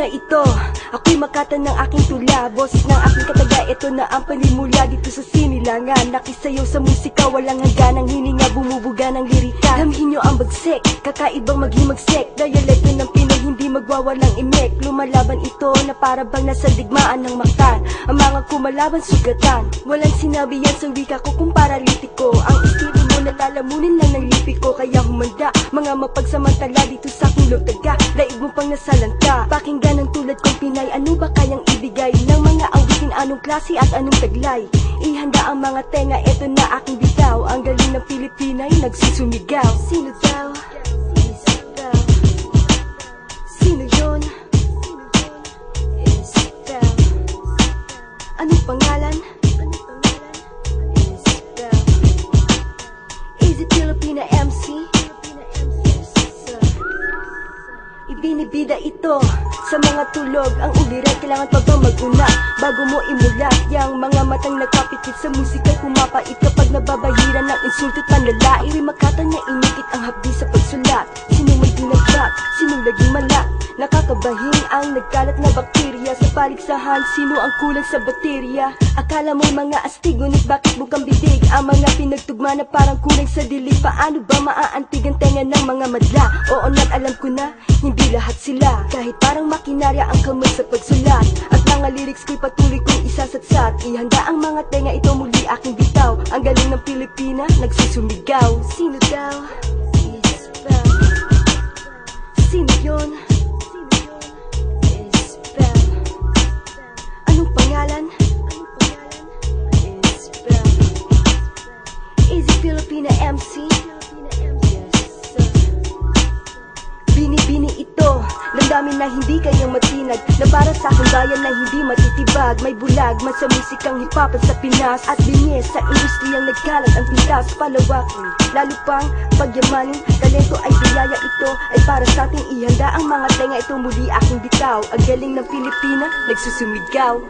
na ito, ako'y makata ng aking tula. Boses ng aking kataga, ito na ang panimula dito sa sinilangan. Nakisayaw sa musika, walang hangganang hininga, bumubuga ng lirika. Damhin nyo ang bagsik, kakaibang maghimagsik. Dialekto ng Pinoy, hindi magwawalang imek. Lumalaban ito na para bang nasa digmaan ng maktan. Ang mga kumalaban sugatan, walang sinabi yan sa wika ko kung paralitiko. Ang estilo mo nalalamunin lang ng lipi ko, kaya humanda mga mapagsamantala dito sa aking lugtaga. Laig mo pang nasalanta, pakinggan ng tulad kong Pinay. Ano ba kayang ibigay ng mga awitin, anong klase at anong taglay? Ihanda ang mga tenga, eto na aking bitaw. Ang galing ng Pilipinay, nagsusumigaw. Sino daw? Sino yun? Isabel. Anong pangalan? Isabel. Is it Filipina MC? Ibinibida ito sa mga tulog. Ang uliran, kailangan pa bang maguna bago mo imulat? Yang mga matang nagkapikit sa musika'y pumapait kapag nababahiran ng insulto't panlalait. Iwi makata niya inikit ang hapdi sa pagsulat. Sino may dinagbat? Sino laging malat? Nakakabahin ang nagkalat na bakterya sa paligsahan. Sino ang kulang sa baterya? Akala mo mga astig, ngunit bakit bukang bibig? Ang mga pinagtugma na parang kulang sa dilig. Paano ba maaantig ang tenga ng mga madla? Oo na't alam ko na, hindi lahat sila. Kahit parang makinarya ang kamay sa pagsulat. At mga lyrics ko'y patuloy kong isasatsat. Ihanda ang mga tenga, ito muli aking bitaw. Ang galing ng Pilipina, nagsusumigaw. Sino daw? Isabel. Sino yun? Isabel. Anong pangalan? Isabel. Is it Filipina MC? Bini-bini ito, landamin na hindi kayang matinag, na para sa aking bayan na hindi matitibag. May bulag man sa musikang hip-hop sa Pinas, at binyes sa industriyang nagkalat ang pintas. Palawakin, lalo pang pagyamanin, talento ay biyaya. Ito ay para sa ating ihanda ang mga tenga, ito muli aking bitaw. Ang galing ng Pilipina, nagsusumigaw.